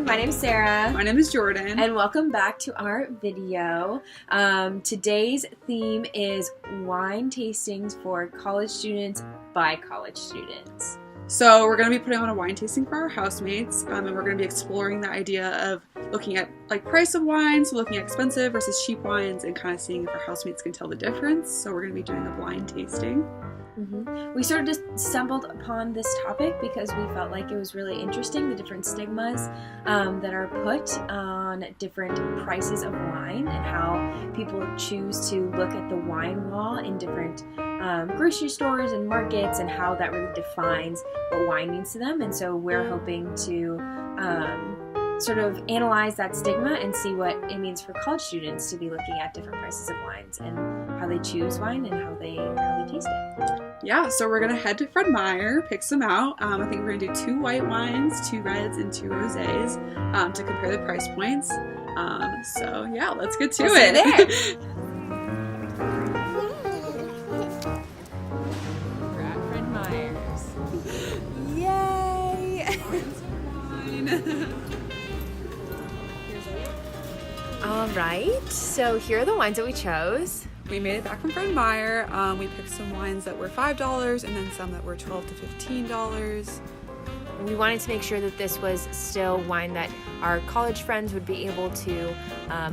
My name's Sarah. My name is Jordan. And welcome back to our video. Today's theme is wine tastings for college students by college students. So we're going to be putting on a wine tasting for our housemates, and we're going to be exploring the idea of looking at price of wines, so looking at expensive versus cheap wines, and kind of seeing if our housemates can tell the difference. So we're going to be doing a blind tasting. We sort of just stumbled upon this topic because we felt like it was really interesting, the different stigmas that are put on different prices of wine and how people choose to look at the wine wall in different grocery stores and markets, and how that really defines what wine means to them. And so we're hoping to sort of analyze that stigma and see what it means for college students to be looking at different prices of wines and how they choose wine and how they taste it. Yeah, so we're going to head to Fred Meyer, pick some out. I think we're going to do 2 white wines, 2 reds, and 2 rosés to compare the price points. So yeah, let's get to it. We're at Fred Meyer's. Yay! All right, so here are the wines that we chose. We made it back from Fred Meyer. We picked some wines that were $5 and then some that were $12 to $15. We wanted to make sure that this was still wine that our college friends would be able to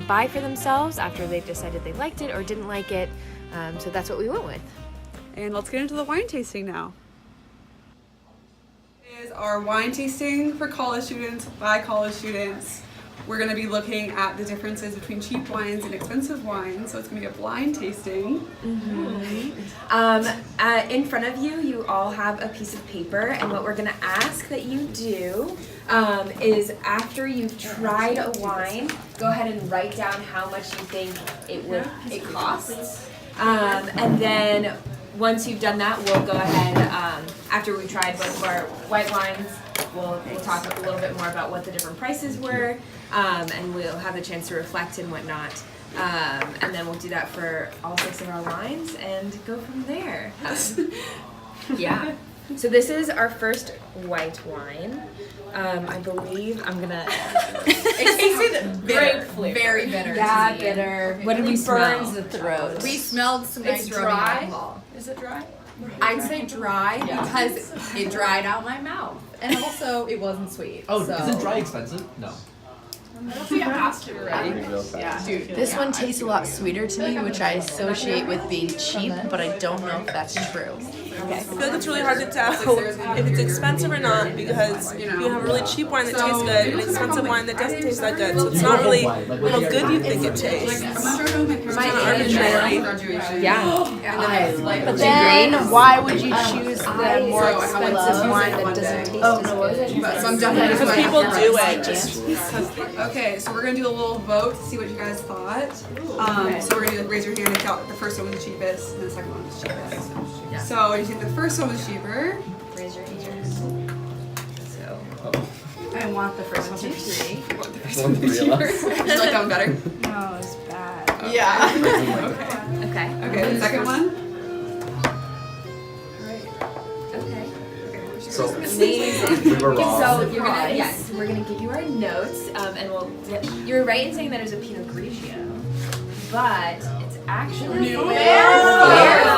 buy for themselves after they've decided they liked it or didn't like it. So that's what we went with. And let's get into the wine tasting now. This is our wine tasting for college students by college students. We're going to be looking at the differences between cheap wines and expensive wines, so it's going to be a blind tasting. In front of you, you all have a piece of paper, and what we're going to ask that you do is after you've tried a wine, go ahead and write down how much you think it costs. And then once you've done that, we'll go ahead, after we've tried both of our white wines, we'll talk a little bit more about what the different prices were, and we'll have a chance to reflect and whatnot. And then we'll do that for all 6 of our wines and go from there. Yeah. So this is our first white wine. I believe I'm gonna. It tasted bitter, very bitter. Yeah, bitter. What did we smell? Burns the throat. We smelled some nice dry. alcohol. Is it dry? I'd say dry because it dried out my mouth, and also it wasn't sweet. Oh, so. is it dry expensive? No. I don't think it has to, right? Yeah. Dude, This one tastes a lot sweeter to me, which I associate with being cheap, but I don't know if that's true. I feel like it's really hard to tell if it's expensive or not, because you have a really cheap wine that tastes good and an expensive wine that doesn't taste that good. So it's not really how good you think it tastes. It's kind of arbitrary. Yeah. But then, why would you choose the more expensive wine that doesn't taste as good? So I'm done with this Because one. people do it just because. Okay, so we're going to do a little vote to see what you guys thought. So we're going to raise your hand if the first one was the cheapest and the second one was the cheapest. So you think the first one was cheaper? Raise your hand. So. I want the first one to be 3. You want the first one to be cheaper? Did you like that one better? No, it's bad. Okay. Yeah. Okay. Okay, the second one? Okay. So Amazing. we were wrong. So we're gonna give you our notes, and you're right in saying that it was a Pinot Grigio, but it's actually Barefoot.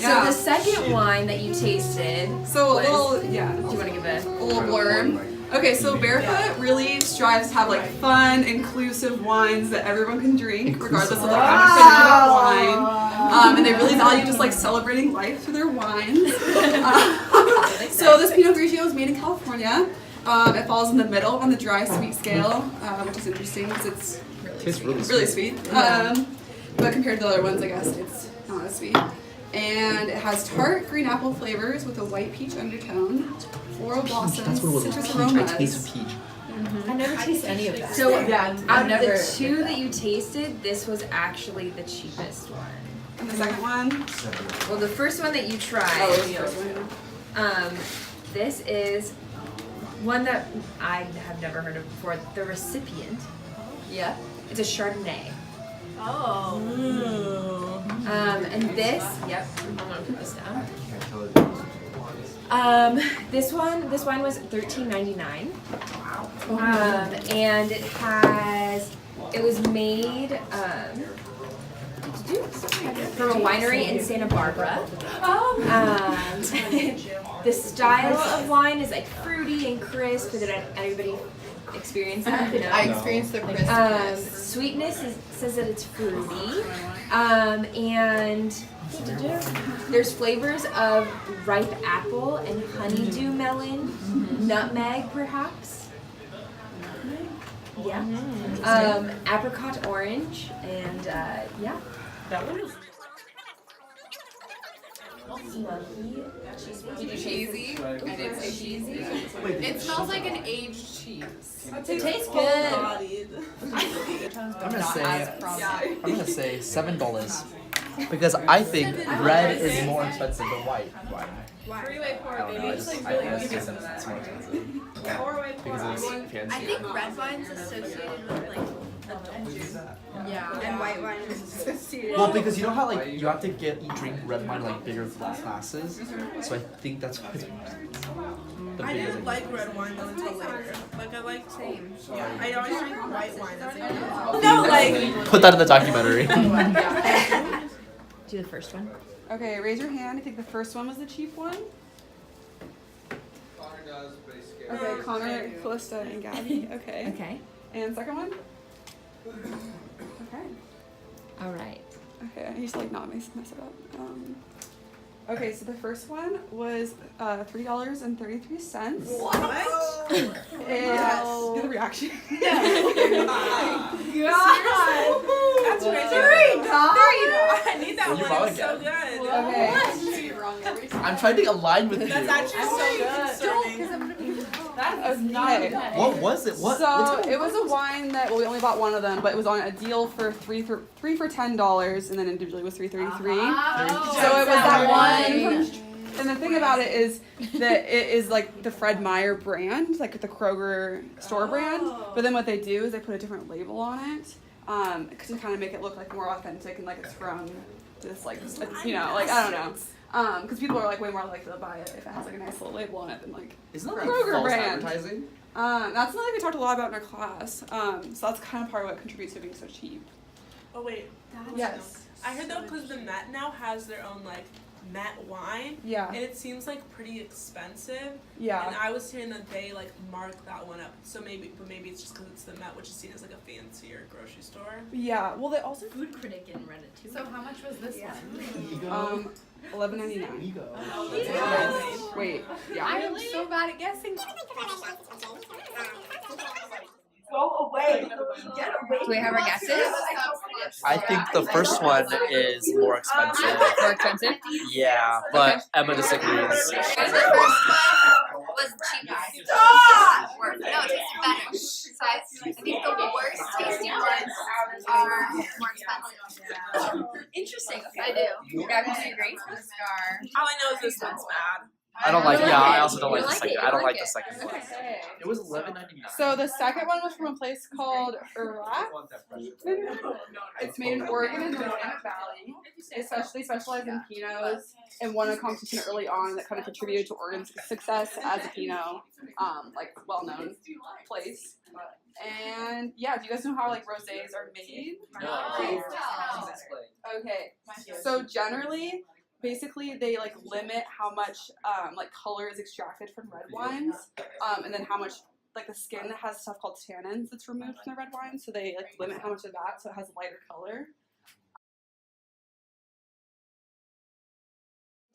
So the second wine that you tasted. So was, a little, yeah. do you want to give a little blurb? Okay, so Barefoot really strives to have fun, inclusive wines that everyone can drink, regardless of their opinion about wine. And they really value just celebrating life through their wines. So this Pinot Grigio is made in California. It falls in the middle on the dry sweet scale, which is interesting because it's really sweet. But compared to the other ones, I guess it's not as sweet. And it has tart green apple flavors with a white peach undertone, floral blossoms, That's what it was. citrus Peach. aromas. I taste peach. I never taste any of that. So out of the 2 that you tasted, this was actually the cheapest one. And the second one? Well, the first one that you tried. Oh, the first one. This is one that I have never heard of before. The Recipient. Yeah. It's a Chardonnay. Oh. And this, yep, I'm gonna put this down. This wine was $13.99. Wow. And it was made from a winery in Santa Barbara. The style of wine is like fruity and crisp. Did everybody experience that? No? I experienced the crispness. Sweetness says that it's fruity. And there's flavors of ripe apple and honeydew melon, nutmeg perhaps. Yeah. Apricot orange and yeah. That one is Cheesy. I didn't say cheesy. It smells like an aged cheese. It tastes good. I'm gonna say $7 because I think red is more expensive than white wine. three-way pour, I don't know. baby. I think it's more expensive. Four-way pour. Because it's fancy. I think red wine's associated with like adults. Yeah. And white wine is associated Well, because you know how like you have to drink red wine in, like bigger glasses, so I think that's why. It's the I bigger didn't thing. like red wine though until later. Like I liked yeah. I always drink white wine as a kid. No, like. Put that in the documentary. Do the first one. Okay, raise your hand. I think the first one was the cheap one. Okay, Connor, Callista, and Gabby. Okay. Okay. And second one? Okay. All right. Okay, I used to like not mess it up. Okay, so the first one was $3.33. What? And do the reaction. That's crazy. I need that Well, you one. probably It's so get good. Okay. I'm trying to align with you. That's actually so concerning. That is not okay. What was it? What? So it was a wine that we only bought one of them, but it was on a deal for three for $10, and then individually was $3.33. So it was that one. And the thing about it is that it is like the Fred Meyer brand, like the Kroger store brand. But then what they do is they put a different label on it, to kind of make it look like more authentic and like it's from this like you know like I don't know. Because people are like way more likely to buy it if it has like a nice little label on it than like Isn't that like Kroger false brand. advertising? That's something we talked a lot about in our class. So that's kind of part of what contributes to being so cheap. Oh wait. Yes. I heard though, because the Met now has their own like Met wine, Yeah. and it seems like pretty expensive. And Yeah. I was hearing that they like mark that one up. So maybe it's just because it's the Met, which is seen as like a fancier grocery store. Yeah. Well, they also food critic in Reddit too. So how much was this one? $11.99. Wait. Yeah. I am so bad at guessing. Go away. Get away. Do we have our guesses? I think the first one is more expensive. More expensive? Yeah, but Emma disagrees. The first one was cheapest. No, it tasted better. So I think the worst tasting ones are more expensive. Interesting. I do. Gabby, do you agree? The scar. All I know is this one's bad. I don't like. Yeah, I also don't You like the like second. it, I don't you like like the second one. Okay. It was $11.99. So the second one was from a place called Iraq. It's made in Oregon and Willamette Valley. It especially specialized in Pinots and won a competition early on that kind of contributed to Oregon's success as a Pinot, like well-known place. And yeah, do you guys know how like rosés are made? Okay. So generally, basically they like limit how much like color is extracted from red wines, and then how much like the skin has stuff called tannins that's removed from the red wine. So they like limit how much of that so it has a lighter color.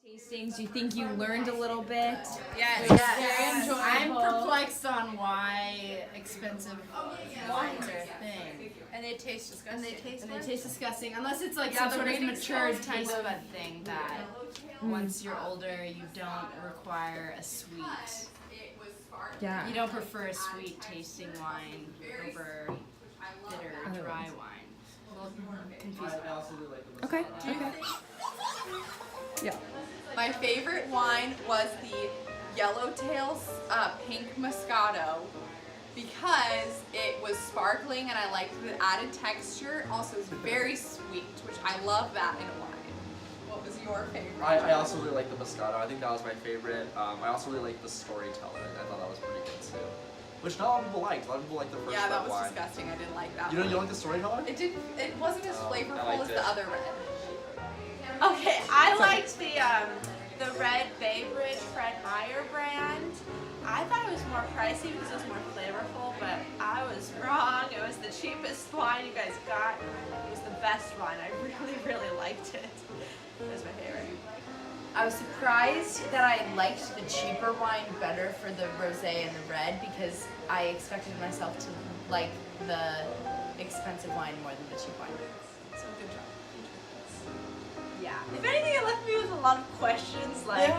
Tastings, do you think you learned a little bit? Yes. Very enjoyable. I'm perplexed on why expensive wines are a thing. And they taste disgusting. And they taste disgusting, unless it's like some sort of mature taste bud thing that once you're older you don't require a sweet. Yeah. You don't prefer a sweet tasting wine over bitter dry wine. Well, confusing. Okay. Okay. Yeah. My favorite wine was the Yellowtail Pink Moscato because it was sparkling and I liked the added texture. Also, it's very sweet, which I love that in a wine. What was your favorite? I also really like the Moscato. I think that was my favorite. I also really like the storyteller. I thought that was pretty good too. which not a lot of people liked. A lot of people liked the first Yeah, that red was wine. disgusting. I didn't like that. You one. don't like the storyteller? It wasn't as flavorful I liked as it. the other red. Okay, I liked the Red Bay Bridge Fred Meyer brand. I thought it was more pricey because it was more flavorful, but I was wrong. It was the cheapest wine you guys got. It was the best wine. I really, really liked it. It was my favorite. I was surprised that I liked the cheaper wine better for the rosé and the red because I expected myself to like the expensive wine more than the cheap wine. So good job. Yeah. If anything, it left me with a lot of questions like,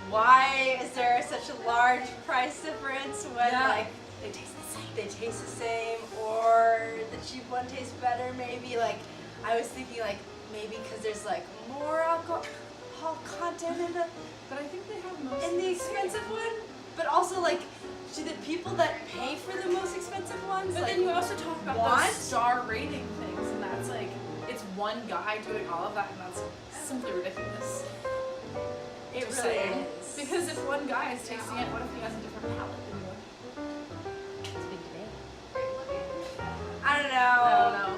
why is there such a large price difference when like they taste the same? They taste the same, or the cheap one tastes better. Maybe like I was thinking like maybe because there's like more alcohol content in the But I think they have most. in the expensive one. But also like, do the people that pay for the most expensive ones? But like, then you also talk about want? the star rating things, and that's like, it's one guy doing all of that, and that's simply ridiculous. It Just really saying. is. Because if one guy is tasting it, what if he has a different palate than you? It's a big debate. I don't know. I don't know.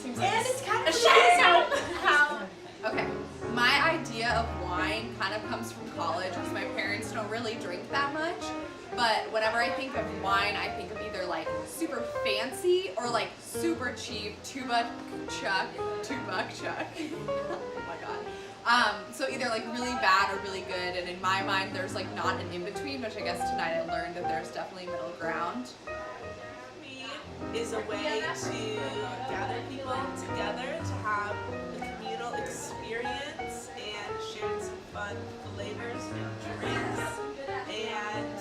Seems like And it's kind of a shame. how Okay, my idea of wine kind of comes from college because my parents don't really drink that much. But whenever I think of wine, I think of either like super fancy or like super cheap, $2 chuck. Oh my god. So either like really bad or really good, and in my mind there's like not an in-between, which I guess tonight I learned that there's definitely middle ground. Is a way to gather people together to have a communal experience and share some fun flavors and drinks and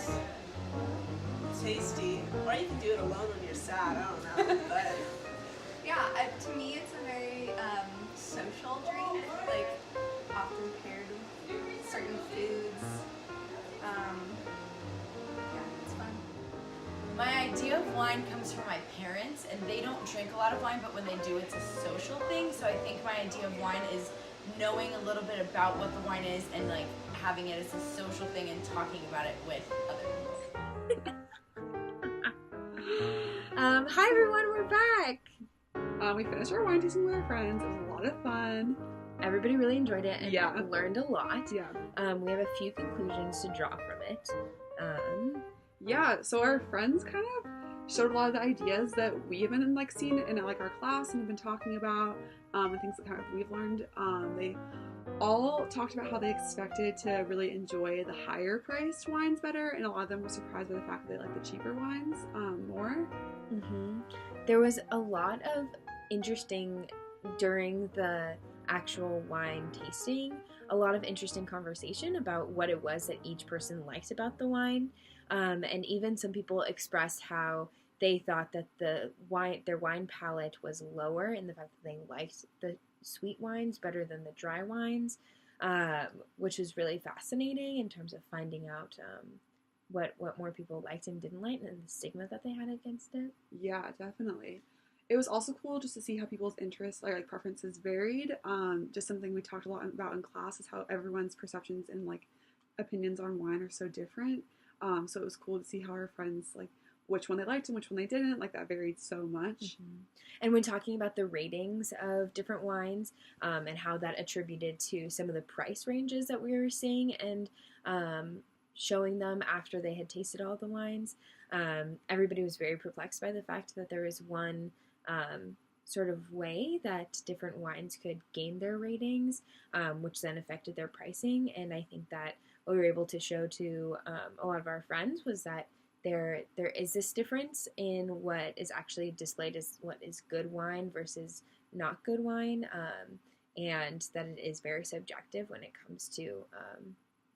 tasty. Or you can do it alone when you're sad, I don't know. But Yeah, to me it's a very social drink, like often paired with certain foods. Yeah, it's fun. My idea of wine comes from my parents, and they don't drink a lot of wine, but when they do, it's a social thing. So I think my idea of wine is knowing a little bit about what the wine is and like having it as a social thing and talking about it with other people. Hi everyone, we're back. We finished our wine tasting with our friends. It was a lot of fun. Everybody really enjoyed it and Yeah. learned a lot. Yeah. We have a few conclusions to draw from it. Yeah, so our friends kind of showed a lot of the ideas that we have been like seen in like our class and have been talking about, and things that kind of we've learned. They all talked about how they expected to really enjoy the higher priced wines better, and a lot of them were surprised by the fact that they like the cheaper wines more. There was a lot of interesting, during the actual wine tasting, a lot of interesting conversation about what it was that each person liked about the wine. And even some people expressed how they thought that their wine palate was lower, and the fact that they liked the sweet wines better than the dry wines, which was really fascinating in terms of finding out what more people liked and didn't like, and the stigma that they had against it. Yeah, definitely. It was also cool just to see how people's interests or like preferences varied. Just something we talked a lot about in class is how everyone's perceptions and like opinions on wine are so different. So it was cool to see how our friends, like, which one they liked and which one they didn't. Like, that varied so much. And when talking about the ratings of different wines, and how that attributed to some of the price ranges that we were seeing, and showing them after they had tasted all the wines, everybody was very perplexed by the fact that there was one sort of way that different wines could gain their ratings, which then affected their pricing. And I think that what we were able to show to a lot of our friends was that there is this difference in what is actually displayed as what is good wine versus not good wine, and that it is very subjective when it comes to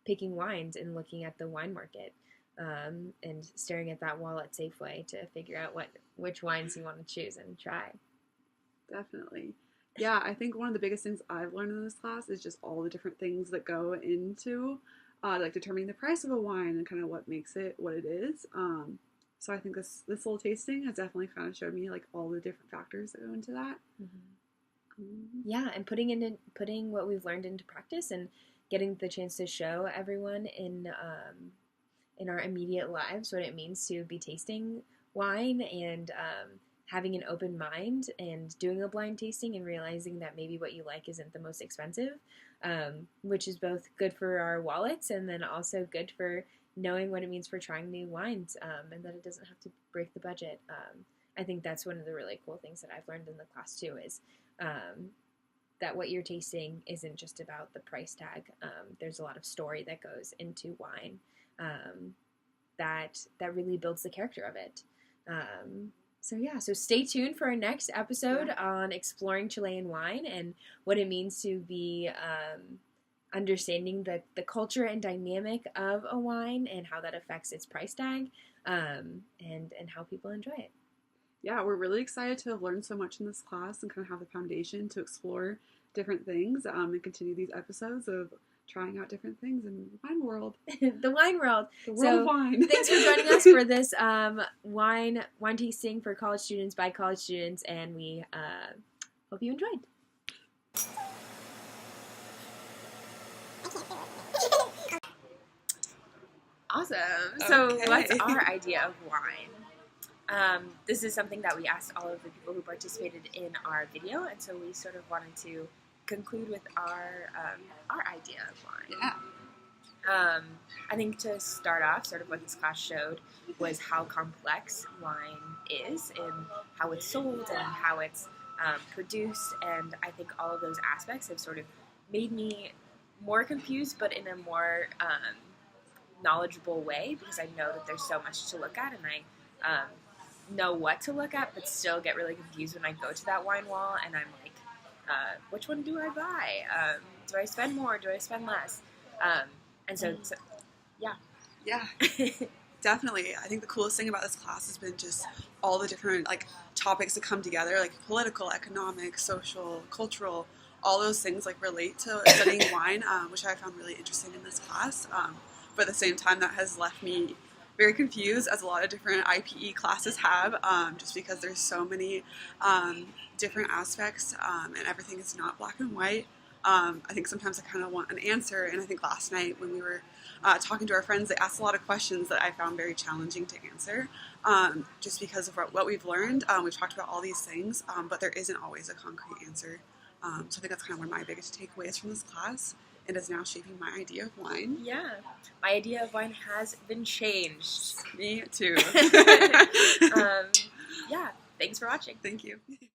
picking wines and looking at the wine market, and staring at that wall at Safeway to figure out which wines you want to choose and try. Definitely. Yeah, I think one of the biggest things I've learned in this class is just all the different things that go into like determining the price of a wine and kind of what makes it what it is. So I think this little tasting has definitely kind of showed me like all the different factors that go into that. Yeah, and putting what we've learned into practice and getting the chance to show everyone in in our immediate lives what it means to be tasting wine and having an open mind and doing a blind tasting and realizing that maybe what you like isn't the most expensive, which is both good for our wallets and then also good for knowing what it means for trying new wines, and that it doesn't have to break the budget. I think that's one of the really cool things that I've learned in the class too is that what you're tasting isn't just about the price tag. There's a lot of story that goes into wine that really builds the character of it. So stay tuned for our next episode on exploring Chilean wine and what it means to be understanding the culture and dynamic of a wine and how that affects its price tag, and how people enjoy it. Yeah, we're really excited to have learned so much in this class and kind of have the foundation to explore different things and continue these episodes of trying out different things in the wine world. The wine world. The world of wine. Thanks for joining us for this wine tasting for college students by college students, and we hope you enjoyed. Awesome. So what's our idea of wine? This is something that we asked all of the people who participated in our video, and so we sort of wanted to conclude with our idea of wine. Yeah. I think to start off, sort of what this class showed was how complex wine is and how it's sold and how it's produced, and I think all of those aspects have sort of made me more confused, but in a more knowledgeable way, because I know that there's so much to look at, and I know what to look at, but still get really confused when I go to that wine wall and I'm like, which one do I buy? Do I spend more? Do I spend less? And so yeah. Yeah, definitely. I think the coolest thing about this class has been just all the different topics that come together, like political, economic, social, cultural, all those things relate to studying wine, which I found really interesting in this class. But at the same time, that has left me very confused, as a lot of different IPE classes have, just because there's so many different aspects, and everything is not black and white. I think sometimes I kind of want an answer, and I think last night when we were talking to our friends, they asked a lot of questions that I found very challenging to answer, just because of what we've learned. We've talked about all these things, but there isn't always a concrete answer. So I think that's kind of one of my biggest takeaways from this class. It is now shaping my idea of wine. Yeah, my idea of wine has been changed. Me too. Yeah, thanks for watching. Thank you.